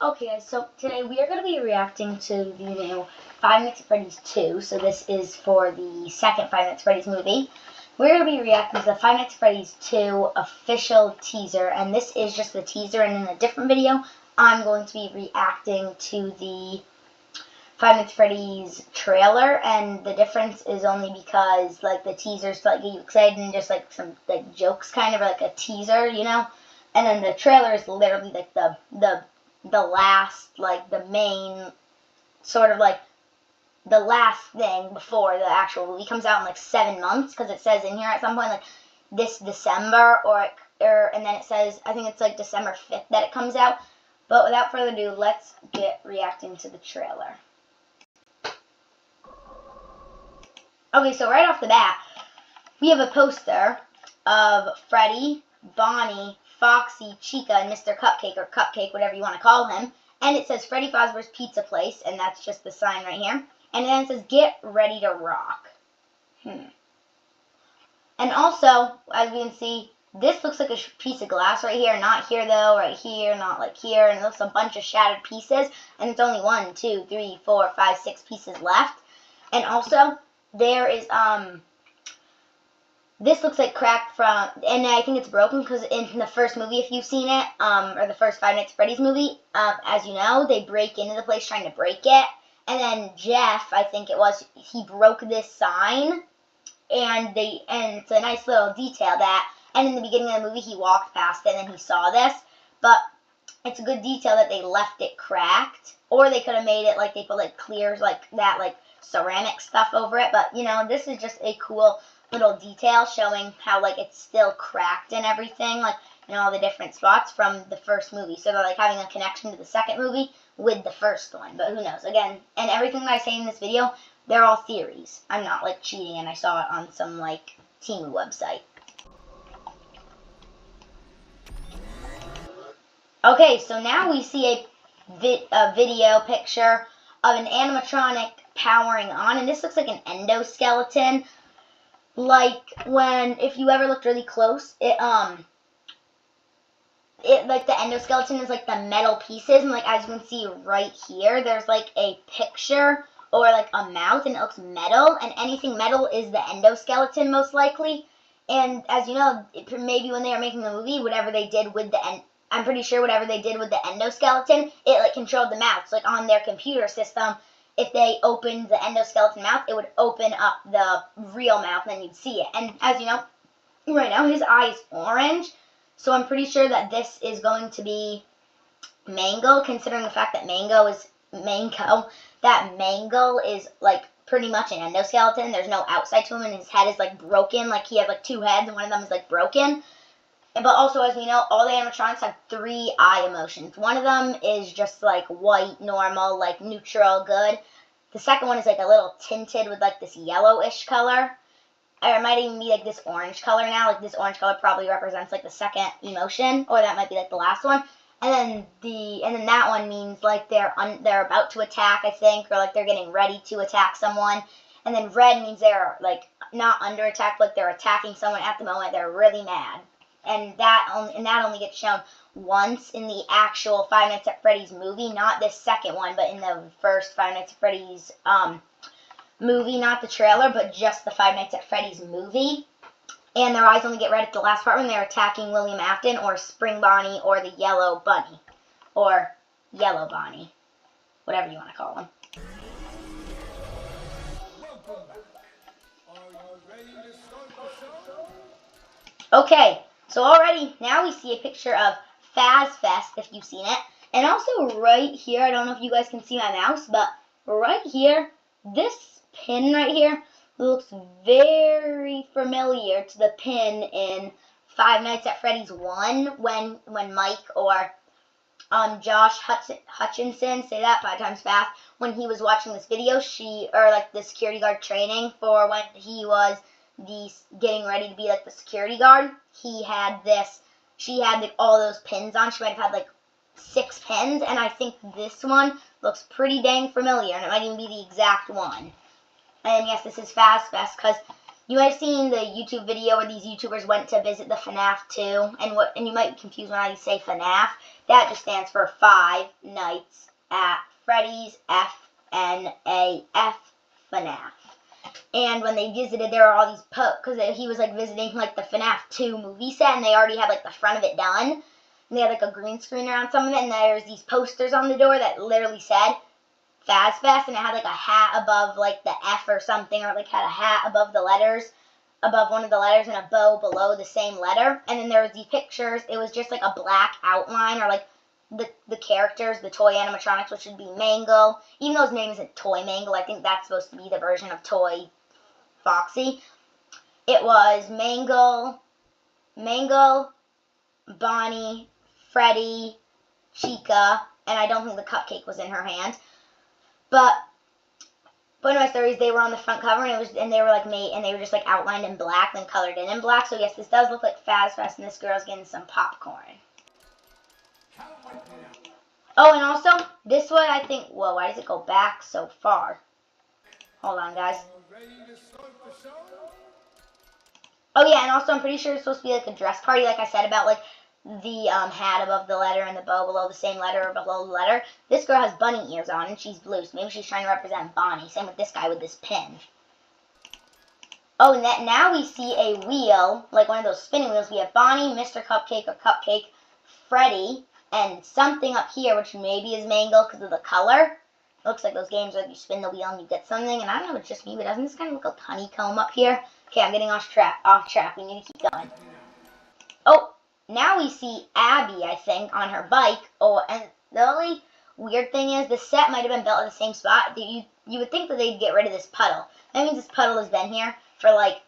Okay guys, so today we are going to be reacting to the new Five Nights at Freddy's 2. So this is for the second Five Nights at Freddy's movie. We're going to be reacting to the Five Nights at Freddy's 2 official teaser. And this is just the teaser, and in a different video, I'm going to be reacting to the Five Nights at Freddy's trailer. And the difference is only because like the teaser's to like get you excited and just like some like jokes kind of, like a teaser, you know? And then the trailer is literally like the last, like the main, sort of like the last thing before the actual movie comes out in like 7 months, because it says in here at some point like this December and then it says, I think it's like December 5th that it comes out. But without further ado, let's get reacting to the trailer. Okay, so right off the bat, we have a poster of Freddy, Bonnie, Foxy, Chica, and Mr. Cupcake, or Cupcake, whatever you want to call him. And it says Freddy Fazbear's Pizza Place, and that's just the sign right here. And then it says, get ready to rock. And also, as we can see, this looks like a piece of glass right here. Not here, though. Right here, not like here. And it looks a bunch of shattered pieces. And it's only 1, 2, 3, 4, 5, 6 pieces left. And also, there is, this looks like cracked from, and I think it's broken because in the first movie, if you've seen it, or the first Five Nights at Freddy's movie, as you know, they break into the place trying to break it. And then Jeff, I think it was, he broke this sign, and it's a nice little detail that, and in the beginning of the movie, he walked past it and then he saw this, but it's a good detail that they left it cracked, or they could have made it like they put like clears like that, like ceramic stuff over it, but you know, this is just a cool little detail showing how like it's still cracked and everything, like in all the different spots from the first movie. So they're like having a connection to the second movie with the first one, but who knows? Again, and everything that I say in this video, they're all theories. I'm not like cheating, and I saw it on some like Temu website. Okay, so now we see a video picture of an animatronic powering on, and this looks like an endoskeleton. Like when, if you ever looked really close, it like the endoskeleton is like the metal pieces, and like as you can see right here, there's like a picture or like a mouth, and it looks metal, and anything metal is the endoskeleton most likely. And as you know, maybe when they were making the movie, whatever they did with I'm pretty sure whatever they did with the endoskeleton, it like controlled the mouth. So like on their computer system, if they opened the endoskeleton mouth, it would open up the real mouth, and then you'd see it. And as you know, right now his eye is orange, so I'm pretty sure that this is going to be Mango, considering the fact that Mango is like pretty much an endoskeleton. There's no outside to him, and his head is like broken, like he has like 2 heads, and one of them is like broken. But also, as we know, all the animatronics have 3 eye emotions. One of them is just like white, normal, like neutral, good. The second one is like a little tinted with like this yellowish color. Or it might even be like this orange color now. Like this orange color probably represents like the second emotion, or that might be like the last one. And then that one means like they're about to attack, I think, or like they're getting ready to attack someone. And then red means they're like not under attack, like they're attacking someone at the moment. They're really mad. And that only gets shown once in the actual Five Nights at Freddy's movie, not this second one, but in the first Five Nights at Freddy's movie, not the trailer, but just the Five Nights at Freddy's movie. And their eyes only get red at the last part when they're attacking William Afton, or Spring Bonnie, or the Yellow Bunny, or Yellow Bonnie, whatever you want to call them. Okay. So already, now we see a picture of FazFest, if you've seen it. And also right here, I don't know if you guys can see my mouse, but right here, this pin right here looks very familiar to the pin in Five Nights at Freddy's 1, when Mike or Josh Hutchinson, say that 5 times fast, when he was watching this video, like the security guard training for when he was getting ready to be like the security guard, she had like all those pins on. She might have had like 6 pins, and I think this one looks pretty dang familiar, and it might even be the exact one. And yes, this is FazFest, because You might have seen the YouTube video where these YouTubers went to visit the FNAF 2, and you might be confused when I say FNAF. That just stands for Five Nights at Freddy's, F-N-A-F, FNAF. And when they visited, there were all these because he was like visiting like the FNAF 2 movie set, and they already had like the front of it done. And they had like a green screen around some of it, and there's these posters on the door that literally said FazFest, and it had like a hat above like the F or something, or like had a hat above the letters, above one of the letters, and a bow below the same letter. And then there was these pictures. It was just like a black outline, or like the characters, the toy animatronics, which would be Mangle. Even though his name isn't Toy Mangle, I think that's supposed to be the version of Toy Foxy. It was Mangle, Bonnie, Freddy, Chica, and I don't think the cupcake was in her hand. But one of my stories, they were on the front cover, and they were like made, and they were just like outlined in black, then colored in black. So yes, this does look like FazFest, and this girl's getting some popcorn. Oh, and also this one, I think. Whoa, why does it go back so far? Hold on, guys. Oh yeah, and also I'm pretty sure it's supposed to be like a dress party, like I said about like the hat above the letter and the bow below the same letter or below the letter. This girl has bunny ears on, and she's blue, so maybe she's trying to represent Bonnie. Same with this guy with this pin. Oh, and now we see a wheel, like one of those spinning wheels. We have Bonnie, Mr. Cupcake or Cupcake, Freddy, and something up here, which maybe is Mangle because of the color. It looks like those games where you spin the wheel and you get something, and I don't know if it's just me, but doesn't this kind of look like honeycomb up here? Okay, I'm getting off track. We need to keep going. Oh, now we see Abby, I think, on her bike. Oh, and the only weird thing is the set might have been built at the same spot. You would think that they'd get rid of this puddle. That means this puddle has been here for like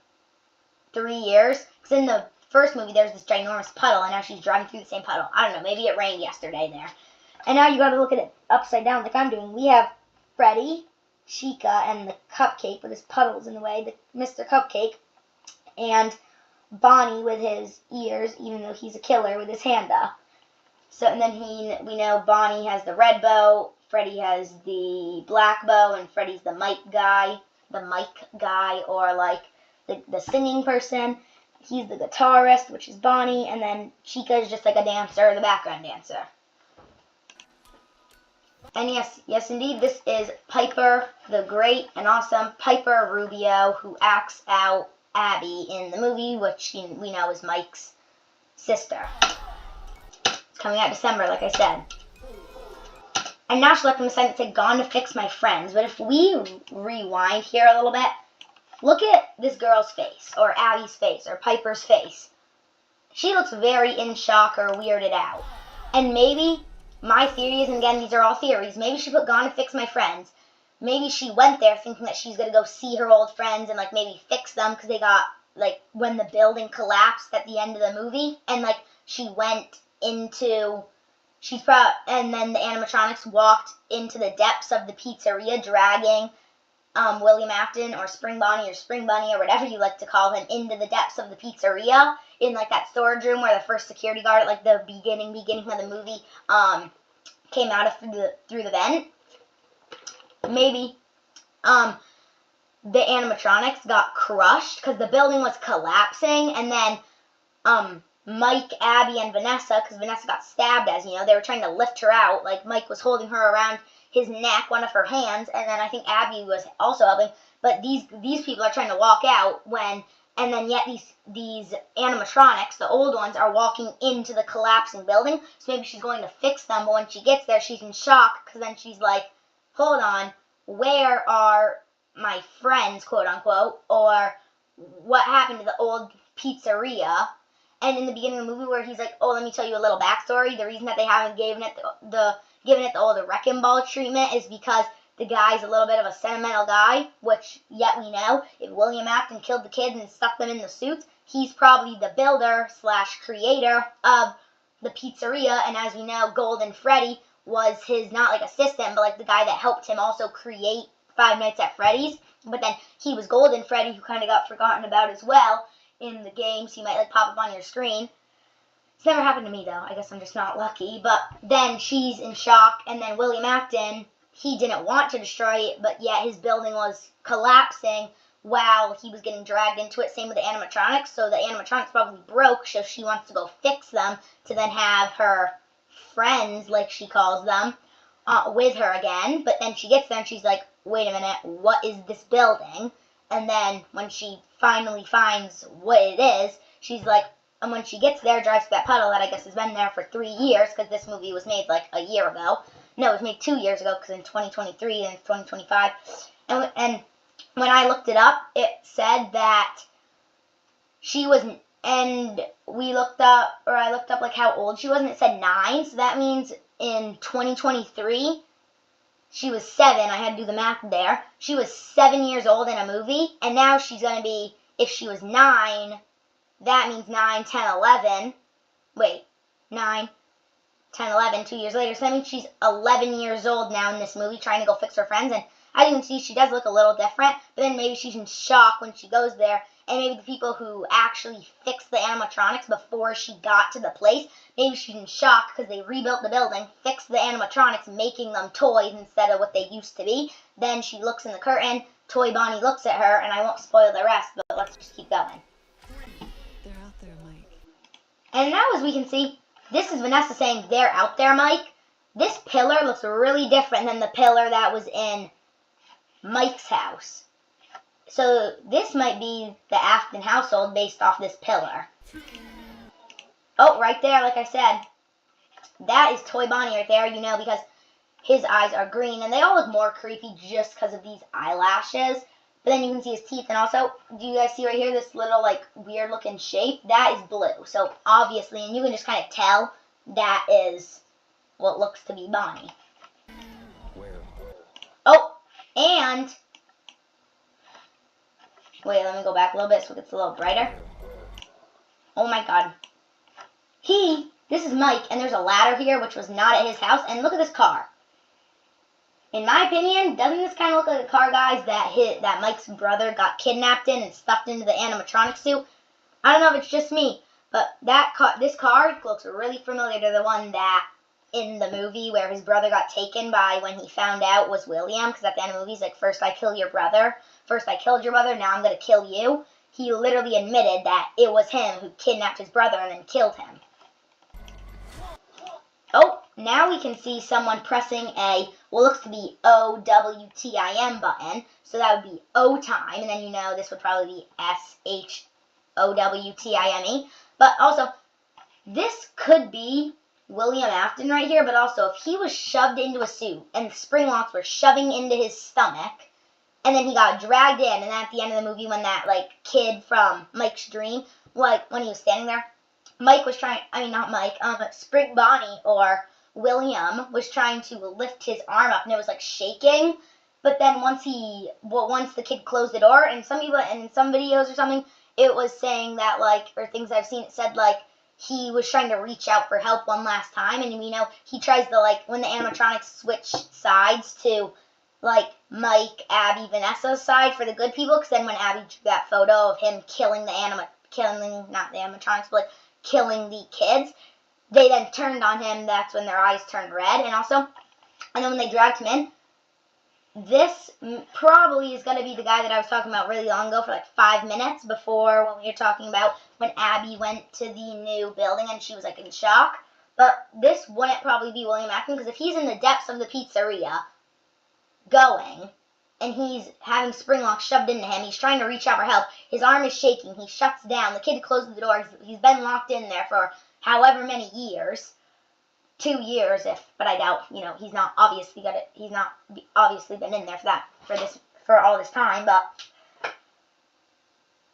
3 years. Because in the first movie, there's this ginormous puddle, and now she's driving through the same puddle. I don't know. Maybe it rained yesterday there. And now you got to look at it upside down like I'm doing. We have Freddy, Chica, and the cupcake with his puddles in the way, the Mr. Cupcake, and Bonnie with his ears, even though he's a killer with his hand up. So, and then we know Bonnie has the red bow, Freddy has the black bow, and Freddy's the mic guy, or like the singing person. He's the guitarist, which is Bonnie, and then Chica is just like a dancer, the background dancer. And yes indeed, this is Piper, the great and awesome Piper Rubio, who acts out Abby in the movie, which we know is Mike's sister. It's coming out December, like I said. And now she left them a sign that said, "Gone to fix my friends." But if we rewind here a little bit, look at this girl's face, or Abby's face, or Piper's face. She looks very in shock or weirded out. And maybe, my theory is, and again, these are all theories, maybe she put "Gone to fix my friends." Maybe she went there thinking that she's going to go see her old friends and, like, maybe fix them because they got, like, when the building collapsed at the end of the movie. And, like, she went into, and then the animatronics walked into the depths of the pizzeria dragging William Afton or Spring Bonnie or whatever you like to call him into the depths of the pizzeria in, like, that storage room where the first security guard at, like, the beginning of the movie came out of through the vent. Maybe the animatronics got crushed because the building was collapsing, and then Mike, Abby, and Vanessa, because Vanessa got stabbed, as you know, they were trying to lift her out. Like, Mike was holding her around his neck, one of her hands, and then I think Abby was also helping. But these people are trying to walk out and then yet these animatronics, the old ones, are walking into the collapsing building. So maybe she's going to fix them, but when she gets there, she's in shock because then she's like, "Hold on, where are my friends, quote unquote, or what happened to the old pizzeria?" And in the beginning of the movie where he's like, "Oh, let me tell you a little backstory. The reason that they haven't given it the old wrecking ball treatment is because the guy's a little bit of a sentimental guy, which yet we know if William Afton killed the kids and stuck them in the suits, he's probably the builder / creator of the pizzeria. And as we know, Golden Freddy was his, not like assistant, but like the guy that helped him also create Five Nights at Freddy's. But then he was Golden Freddy, who kind of got forgotten about as well in the games. He might like pop up on your screen. It's never happened to me though. I guess I'm just not lucky. But then she's in shock, and then William Afton, he didn't want to destroy it, but yet his building was collapsing while he was getting dragged into it. Same with the animatronics. So the animatronics probably broke, so she wants to go fix them to then have her friends, like she calls them, with her again. But then she gets there and she's like, wait a minute, what is this building? And then when she finally finds what it is, she's like, and when she gets there, drives to that puddle that I guess has been there for 3 years, because this movie was made like a year ago. No, it was made 2 years ago, because in 2023 and 2025. And when I looked it up, it said that she was, and I looked up like how old she was, and it said 9, so that means in 2023, she was 7. I had to do the math there. She was 7 years old in a movie, and now she's going to be, if she was 9, that means 9, 10, 11. Wait, 9, 10, 11, 2 years later. So that means she's 11 years old now in this movie, trying to go fix her friends. And as you can see, she does look a little different, but then maybe she's in shock when she goes there. And maybe the people who actually fixed the animatronics before she got to the place, maybe she's in shock because they rebuilt the building, fixed the animatronics, making them toys instead of what they used to be. Then she looks in the curtain, Toy Bonnie looks at her, and I won't spoil the rest, but let's just keep going. They're out there, Mike. And now, as we can see, this is Vanessa saying, they're out there, Mike. This pillar looks really different than the pillar that was in Mike's house. So this might be the Afton household based off this pillar. Oh, right there, like I said, that is Toy Bonnie right there, you know, because his eyes are green, and they all look more creepy just because of these eyelashes. But then you can see his teeth, and also, do you guys see right here this little, like, weird-looking shape? That is blue. So, obviously, and you can just kind of tell that is what looks to be Bonnie. Where? Oh, and wait, let me go back a little bit so it gets a little brighter. Oh my god. This is Mike, and there's a ladder here, which was not at his house, and look at this car. In my opinion, doesn't this kind of look like a car, guys, that Mike's brother got kidnapped in and stuffed into the animatronic suit? I don't know if it's just me, but this car looks really familiar to the one that in the movie where his brother got taken by when he found out was William, because at the end of the movie he's like, first I killed your brother, now I'm going to kill you. He literally admitted that it was him who kidnapped his brother and then killed him. Oh, now we can see someone pressing what looks to be OWTIM button. So that would be O time, and then you know this would probably be SHOWTIME. But also, this could be William Afton right here, but also if he was shoved into a suit and the spring locks were shoving into his stomach, and then he got dragged in, and then at the end of the movie when that, like, kid from Mike's dream, like, when he was standing there, Spring Bonnie or William was trying to lift his arm up, and it was, like, shaking, but then once the kid closed the door, and some people, in some videos or something, it was saying that, like, or things I've seen, it said, like, he was trying to reach out for help one last time, and, you know, he tries to, like, when the animatronics switch sides to, like, Mike, Abby, Vanessa's side for the good people, because then when Abby drew that photo of him killing not the animatronics, but, like, killing the kids, they then turned on him. That's when their eyes turned red. And then when they dragged him in, this probably is going to be the guy that I was talking about really long ago for like 5 minutes before, when we were talking about when Abby went to the new building and she was like in shock. But this wouldn't probably be William Afton, because if he's in the depths of the pizzeria going and he's having spring locks shoved into him, he's trying to reach out for help, his arm is shaking, he shuts down, the kid closes the door, he's been locked in there for however many years, 2 years but I doubt, you know, he's not obviously been in there for all this time, but,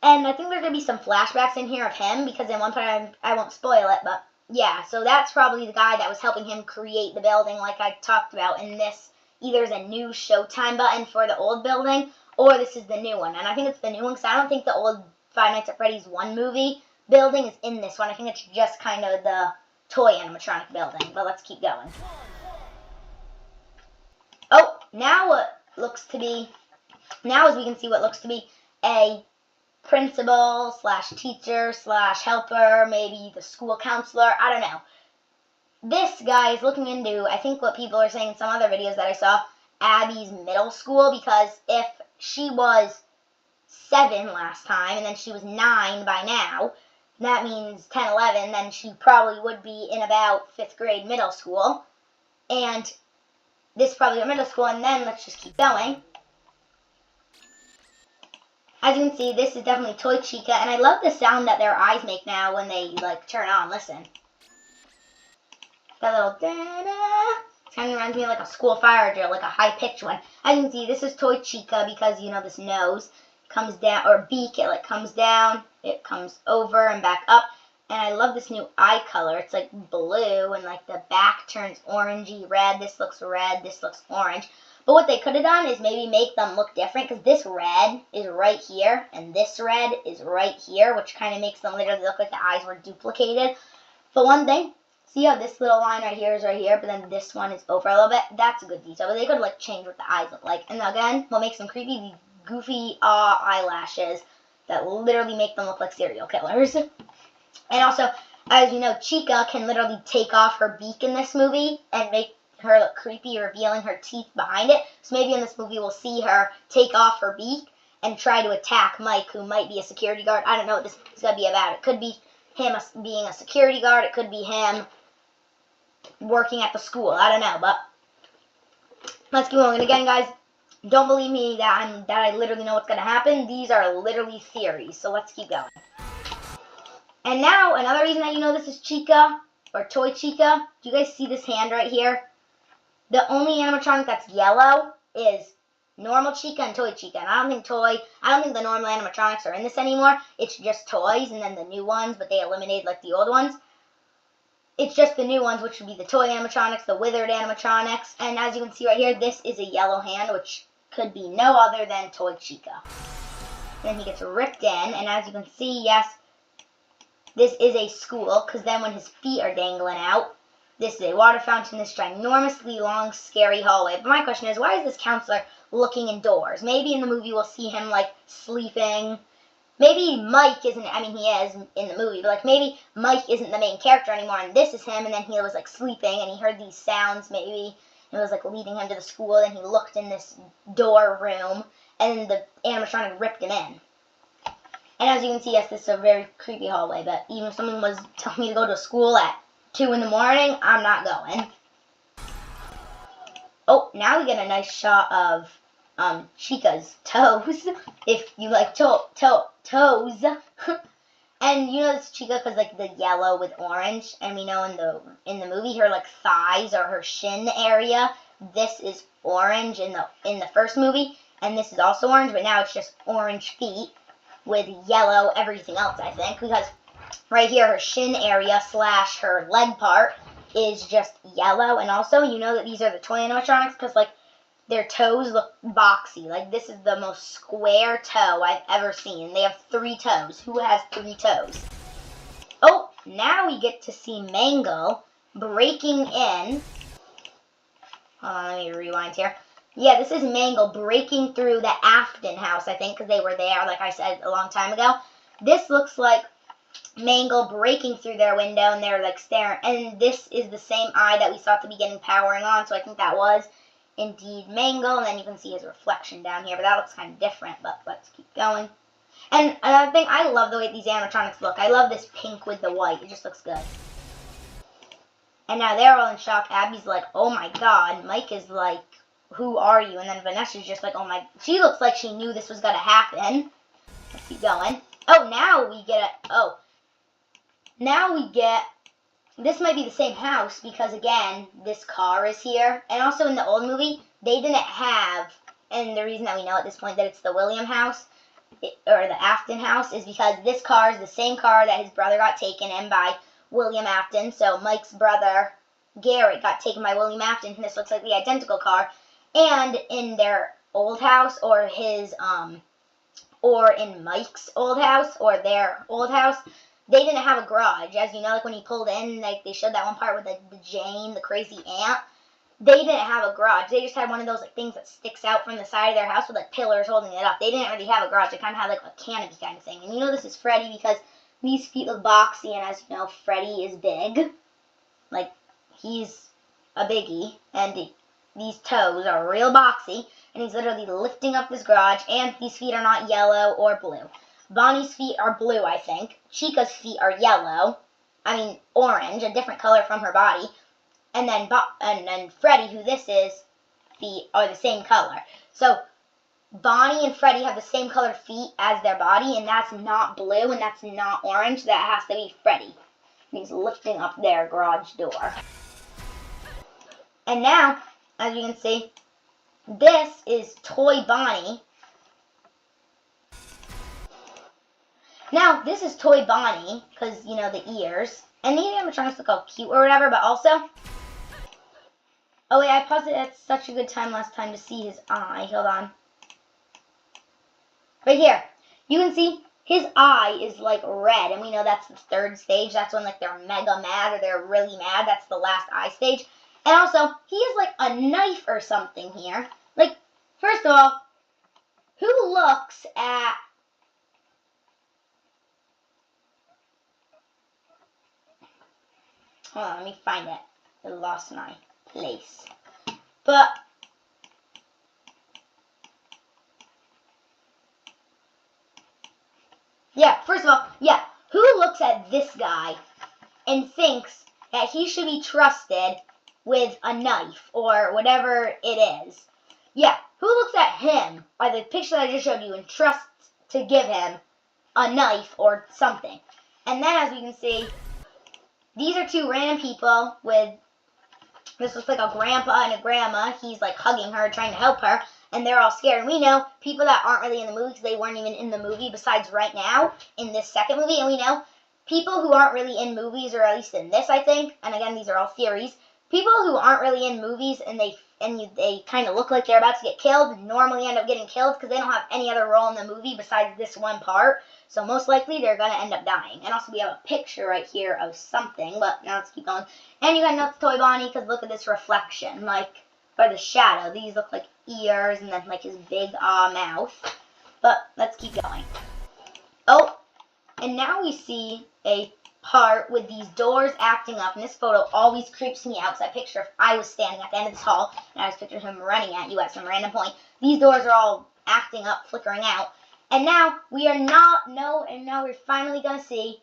and I think there's going to be some flashbacks in here of him, because in one part, I won't spoil it, but yeah, so that's probably the guy that was helping him create the building like I talked about in this. Either is a new Showtime button for the old building, or this is the new one. And I think it's the new one, because I don't think the old Five Nights at Freddy's 1 movie building is in this one. I think it's just kind of the toy animatronic building. But let's keep going. Oh, now as we can see what looks to be a principal / teacher / helper, maybe the school counselor, I don't know. This guy is looking into, I think what people are saying in some other videos that I saw, Abby's middle school, because if she was 7 last time, and then she was 9 by now. That means 10, 11, then she probably would be in about 5th grade middle school. And this is probably her middle school, and then let's just keep going. As you can see, this is definitely Toy Chica, and I love the sound that their eyes make now when they, like, turn on. Listen. That little da-da. Kind of reminds me of like a school fire drill, like a high-pitched one. As you can see, this is Toy Chica because, you know, this nose comes down, or beak, it like comes down, it comes over and back up. And I love this new eye color. It's like blue, and like the back turns orangey red. This looks red, this looks orange. But what they could have done is maybe make them look different, because this red is right here, and this red is right here, which kind of makes them literally look like the eyes were duplicated. For one thing, see how this little line right here is right here, but then this one is over a little bit? That's a good detail, but they could like change what the eyes look like. And again, what makes them creepy, these goofy eyelashes that literally make them look like serial killers. And also, as you know, Chica can literally take off her beak in this movie and make her look creepy, revealing her teeth behind it. So maybe in this movie we'll see her take off her beak and try to attack Mike, who might be a security guard. I don't know what this is going to be about. It could be him being a security guard. It could be him working at the school. I don't know, but let's keep going. And again, guys, don't believe me that I literally know what's going to happen. These are literally theories, so let's keep going. And now, another reason that you know this is Chica, or Toy Chica, do you guys see this hand right here? The only animatronic that's yellow is normal Chica and Toy Chica. And I don't think the normal animatronics are in this anymore. It's just toys and then the new ones, but they eliminated like the old ones. It's just the new ones, which would be the toy animatronics, the withered animatronics. And as you can see right here, this is a yellow hand, which could be no other than Toy Chica. Then he gets ripped in, and as you can see, yes, this is a school, because then when his feet are dangling out, this is a water fountain, this ginormously long, scary hallway. But my question is, why is this counselor looking indoors? Maybe in the movie we'll see him, like, sleeping. Maybe Mike isn't, I mean, he is in the movie, but, like, maybe Mike isn't the main character anymore, and this is him, and then he was, like, sleeping, and he heard these sounds, maybe. It was, like, leading him to the school, and he looked in this door room, and the animatronic ripped him in. And as you can see, yes, this is a very creepy hallway, but even if someone was telling me to go to school at 2 in the morning, I'm not going. Oh, now we get a nice shot of Chica's toes, if you like toes. And you know this Chica because like the yellow with orange, and we know in the movie her like thighs or her shin area, this is orange in the first movie, and this is also orange, but now it's just orange feet with yellow everything else, I think, because right here her shin area / her leg part is just yellow. And also, you know that these are the toy animatronics because like their toes look boxy. Like this is the most square toe I've ever seen. They have 3 toes. Who has 3 toes? Oh, now we get to see Mangle breaking in. Hold on, let me rewind here. Yeah, this is Mangle breaking through the Afton house, I think, because they were there, like I said, a long time ago. This looks like Mangle breaking through their window, and they're, like, staring. And this is the same eye that we saw at the beginning powering on, so I think that was indeed Mangle. And then you can see his reflection down here, but that looks kind of different, but let's keep going. And another thing, I love the way these animatronics look. I love this pink with the white. It just looks good. And now they're all in shock. Abby's like, oh my god. Mike is like, who are you? And then Vanessa's just like, oh my, she looks like she knew this was going to happen. Let's keep going. Oh, now we get, this might be the same house because, again, this car is here. And also in the old movie, they didn't have, and the reason that we know at this point that it's the William house, or the Afton house, is because this car is the same car that his brother got taken in by William Afton. So Mike's brother, Garrett, got taken by William Afton, and this looks like the identical car. And in their old house, or or in Mike's old house, or their old house, they didn't have a garage. As you know, like when he pulled in, like they showed that one part with the Jane, the crazy aunt. They didn't have a garage. They just had one of those like things that sticks out from the side of their house with like pillars holding it up. They didn't really have a garage. They kind of had like a canopy kind of thing. And you know this is Freddy because these feet look boxy, and as you know, Freddy is big. Like, he's a biggie, and these toes are real boxy, and he's literally lifting up this garage, and these feet are not yellow or blue. Bonnie's feet are blue, I think. Chica's feet are yellow. I mean, orange, a different color from her body. And then Freddy, who this is, feet are the same color. So Bonnie and Freddy have the same colored feet as their body, and that's not blue and that's not orange. That has to be Freddy. He's lifting up their garage door. And now, as you can see, this is Toy Bonnie. Now, this is Toy Bonnie, because, you know, the ears. And these animatronics look all cute or whatever, but also... Oh, wait, I paused it at such a good time last time to see his eye. Hold on. Right here. You can see his eye is, like, red, and we know that's the third stage. That's when, like, they're mega mad or they're really mad. That's the last eye stage. And also, he has, like, a knife or something here. Like, first of all, who looks at... Hold on, let me find it. I lost my place. But... yeah, first of all, yeah, who looks at this guy and thinks that he should be trusted with a knife or whatever it is? Yeah, who looks at him, or the picture that I just showed you, and trusts to give him a knife or something? And then, as we can see, these are two random people with, this looks like a grandpa and a grandma. He's like hugging her, trying to help her, and they're all scared. And we know people that aren't really in the movie, because they weren't even in the movie besides right now in this second movie. And we know people who aren't really in movies, or at least in this, I think, and again, these are all theories, people who aren't really in movies and they kind of look like they're about to get killed normally end up getting killed because they don't have any other role in the movie besides this one part. So most likely they're going to end up dying. And also we have a picture right here of something, but now let's keep going. And you got to know it's Toy Bonnie because look at this reflection, like, or the shadow. These look like ears and then like his big mouth. But let's keep going. Oh, and now we see a part with these doors acting up, and this photo always creeps me out because I picture if I was standing at the end of this hall and I was picturing him running at you at some random point. These doors are all acting up, flickering out, and now we are and now we're finally gonna see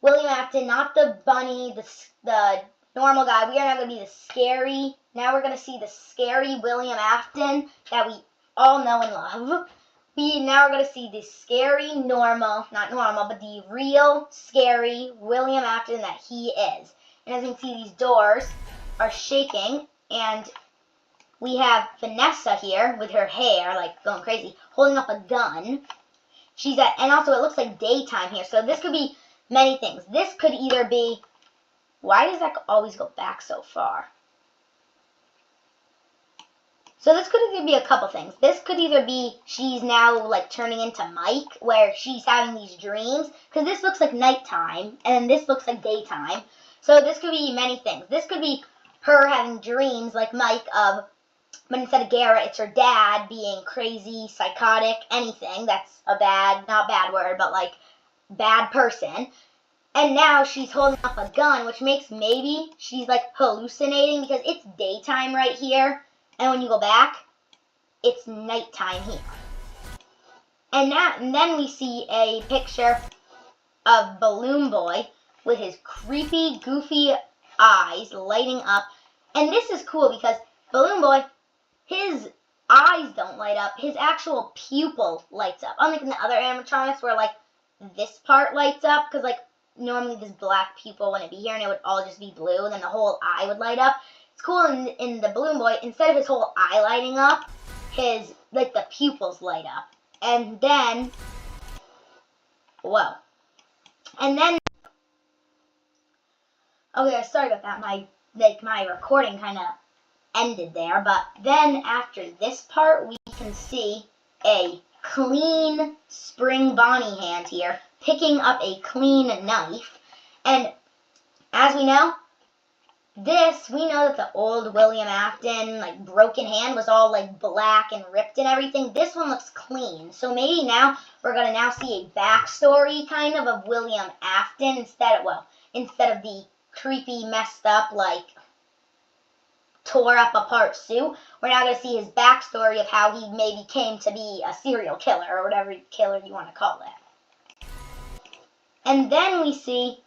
William Afton, not the bunny, the normal guy. We are now gonna be the scary. Now we're gonna see the scary William Afton that we all know and love. We now are going to see the scary, not normal, but the real scary William Afton that he is. And as you can see, these doors are shaking, and we have Vanessa here with her hair, like, going crazy, holding up a gun. And also it looks like daytime here, so this could be many things. This could either be, why does that always go back so far? So this could either be a couple things. This could either be she's now like turning into Mike, where she's having these dreams, because this looks like nighttime, and this looks like daytime. So this could be many things. This could be her having dreams like Mike but instead of Garrett, it's her dad being crazy, psychotic, anything. That's a not bad word, but like bad person. And now she's holding up a gun, which makes maybe she's like hallucinating because it's daytime right here. And when you go back, it's nighttime here. And then we see a picture of Balloon Boy with his creepy, goofy eyes lighting up. And this is cool because Balloon Boy, his eyes don't light up. His actual pupil lights up. Unlike in the other animatronics where, like, this part lights up. Because, like, normally this black pupil wouldn't be here and it would all just be blue. And then the whole eye would light up. It's cool in the Balloon Boy, instead of his whole eye lighting up, the pupils light up. And then, whoa. And then, okay, sorry about that. My recording kind of ended there. But then after this part, we can see a clean Spring Bonnie hand here, picking up a clean knife. And as we know we know that the old William Afton, like, broken hand was all, like, black and ripped and everything. This one looks clean. So maybe now we're going to now see a backstory, kind of William Afton instead of the creepy, messed up, like, tore up apart suit. We're now going to see his backstory of how he maybe came to be a serial killer or whatever killer you want to call it. And then we see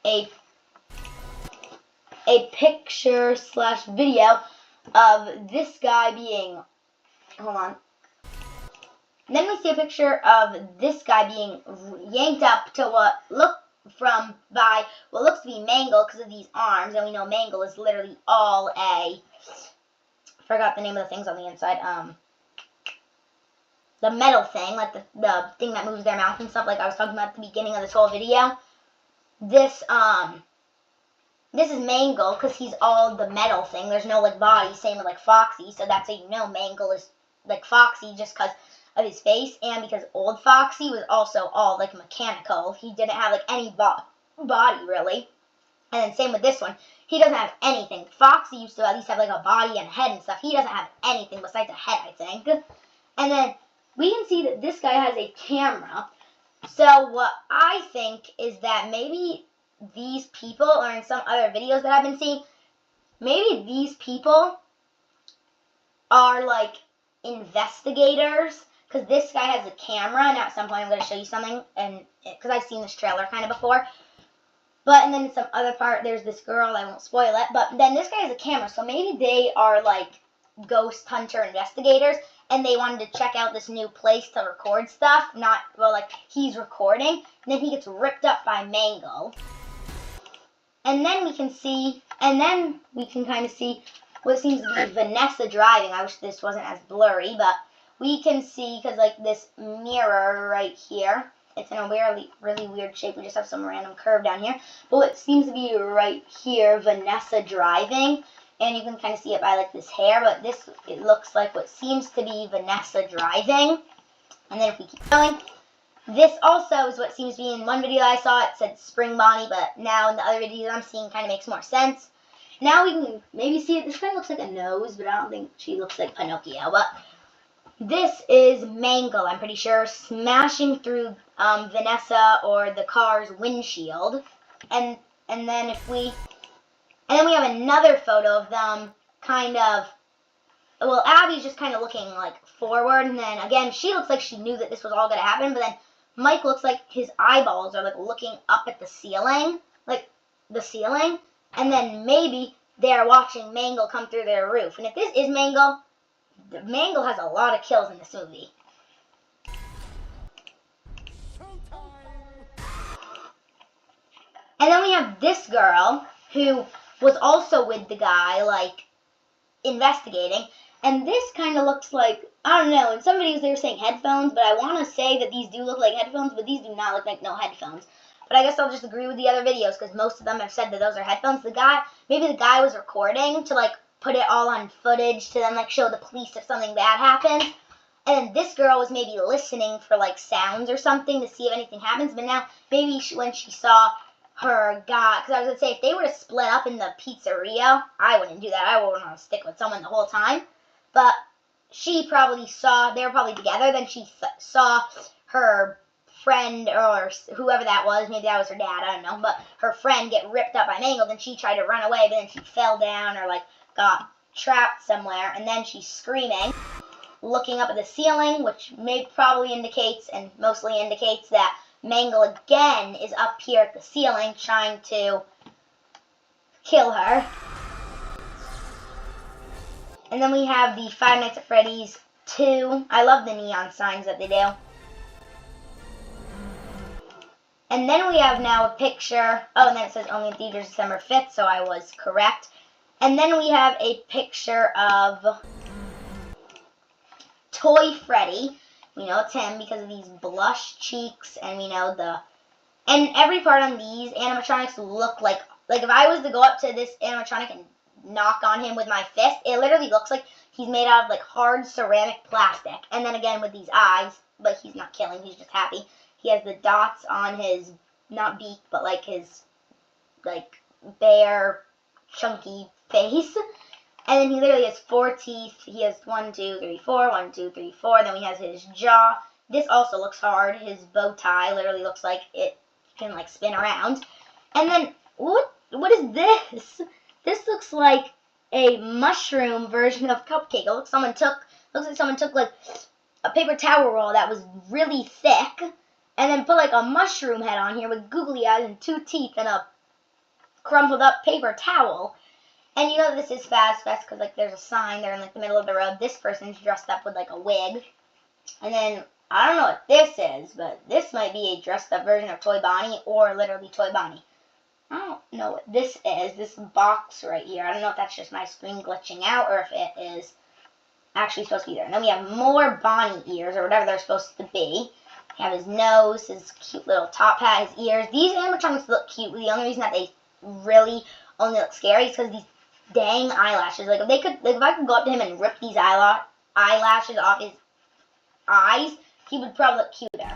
a picture / video of this guy being, hold on. And then we see a picture of this guy being yanked up to what looks to be Mangle because of these arms, and we know Mangle is literally all forgot the name of the things on the inside, the metal thing, like the thing that moves their mouth and stuff, like I was talking about at the beginning of this whole video. This is Mangle because he's all the metal thing. There's no like body, same with like Foxy, so that's how you know Mangle is like Foxy just because of his face, and because old Foxy was also all like mechanical. He didn't have like any body really. And then same with this one. He doesn't have anything. Foxy used to at least have like a body and a head and stuff. He doesn't have anything besides a head, I think. And then we can see that this guy has a camera. So what I think is that maybe these people, or in some other videos that I've been seeing, maybe these people are like investigators. Because this guy has a camera, and at some point I'm going to show you something, and because I've seen this trailer kind of before. But, and then in some other part, there's this girl, I won't spoil it, but then this guy has a camera, so maybe they are like ghost hunter investigators, and they wanted to check out this new place to record stuff, he's recording, and then he gets ripped up by Mangle. And then we can kind of see what seems to be Vanessa driving. I wish this wasn't as blurry, but we can see, because like this mirror right here, it's in a really weird shape. We just have some random curve down here. But what seems to be right here, Vanessa driving, and you can kind of see it by like this hair, but it looks like what seems to be Vanessa driving. And then if we keep going, this also is what seems to be in one video I saw. It said Spring Bonnie, but now in the other videos I'm seeing kind of makes more sense. Now we can maybe see it. This kind of looks like a nose, but I don't think she looks like Pinocchio. But this is Mangle, I'm pretty sure, smashing through Vanessa or the car's windshield. And then we have another photo of them kind of, well, Abby's just kind of looking like forward, and then again she looks like she knew that this was all going to happen, but then Mike looks like his eyeballs are like looking up at the ceiling, and then maybe they're watching Mangle come through their roof. And if this is Mangle, Mangle has a lot of kills in this movie. And then we have this girl who was also with the guy, like, investigating. And this kind of looks like, I don't know, in some videos they were saying headphones, but I want to say that these do look like headphones, but these do not look like no headphones. But I guess I'll just agree with the other videos, because most of them have said that those are headphones. Maybe the guy was recording to, like, put it all on footage to then, like, show the police if something bad happened. And then this girl was maybe listening for, like, sounds or something to see if anything happens. But now, maybe when she saw her guy, because I was going to say, if they were to split up in the pizzeria, I wouldn't do that. I wouldn't want to stick with someone the whole time. But she probably saw, they were probably together, then she saw her friend or whoever that was, maybe that was her dad, I don't know, but her friend get ripped up by Mangle, then she tried to run away, but then she fell down or, like, got trapped somewhere, and then she's screaming, looking up at the ceiling, which probably indicates, and mostly indicates, that Mangle again is up here at the ceiling trying to kill her. And then we have the Five Nights at Freddy's 2. I love the neon signs that they do. And then we have now a picture, and then it says only in theaters December 5th, so I was correct. And then we have a picture of Toy Freddy. We know it's him because of these blush cheeks, and we know and every part on these animatronics look like if I was to go up to this animatronic and knock on him with my fist, it literally looks like he's made out of like hard ceramic plastic. And then again with these eyes, but he's not killing, he's just happy. He has the dots on his, not beak, but like his, like, bare, chunky face. And then he literally has 4 teeth. He has 1, 2, 3, 4, 1, 2, 3, 4. Then he has his jaw. This also looks hard. His bow tie literally looks like it can, like, spin around. And then, what is this? This looks like a mushroom version of cupcake. It looks like someone took like a paper towel roll that was really thick and then put like a mushroom head on here with googly eyes and 2 teeth and a crumpled up paper towel. And you know this is Fast Fest because like there's a sign there in like the middle of the road. This person's dressed up with like a wig. And then I don't know what this is, but this might be a dressed up version of Toy Bonnie or literally Toy Bonnie. I don't know what this is, this box right here. I don't know if that's just my screen glitching out or if it is actually supposed to be there. And then we have more Bonnie ears or whatever they're supposed to be. We have his nose, his cute little top hat, his ears. These animatronics look cute. The only reason that they really only look scary is because these dang eyelashes. Like if I could go up to him and rip these eyelashes off his eyes, he would probably look cuter.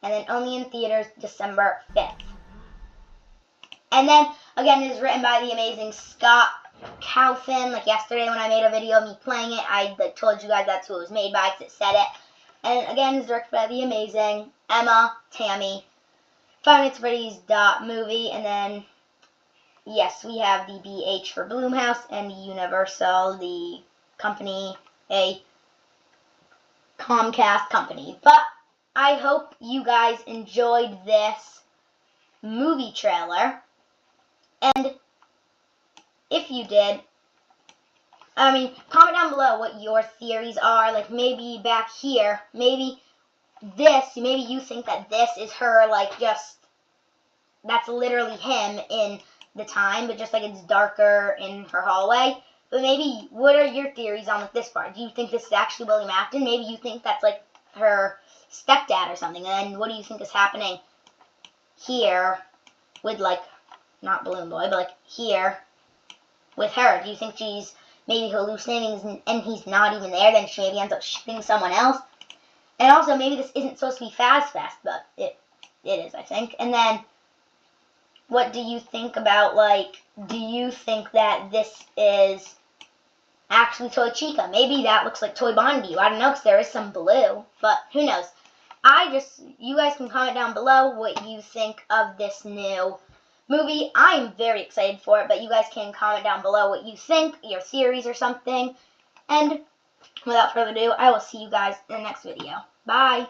And then only in theaters December 5th. And then, again, it is written by the amazing Scott Cawthon. Like yesterday when I made a video of me playing it, I like told you guys that's who it was made by because it said it. And again, it's directed by the amazing Emma Tammy. Five Nights at Freddy's movie. And then, yes, we have the BH for Bloomhouse and the Universal, the company, a Comcast company. But I hope you guys enjoyed this movie trailer. And if you did, comment down below what your theories are. Like maybe back here, maybe you think that this is her, like just, that's literally him in the time, but just like it's darker in her hallway. But maybe, what are your theories on like this part? Do you think this is actually William Afton? Maybe you think that's like her stepdad or something. And then what do you think is happening here with like, not Balloon Boy, but like here with her? Do you think she's maybe hallucinating and he's not even there? Then she maybe ends up shooting someone else. And also maybe this isn't supposed to be Fast Fest, but it is, I think. And then what do you think about, like, do you think that this is actually Toy Chica? Maybe that looks like Toy Bonnie to you. I don't know, because there is some blue, but who knows? You guys can comment down below what you think of this new movie. I'm very excited for it, but you guys can comment down below what you think, your theories or something. And without further ado, I will see you guys in the next video. Bye!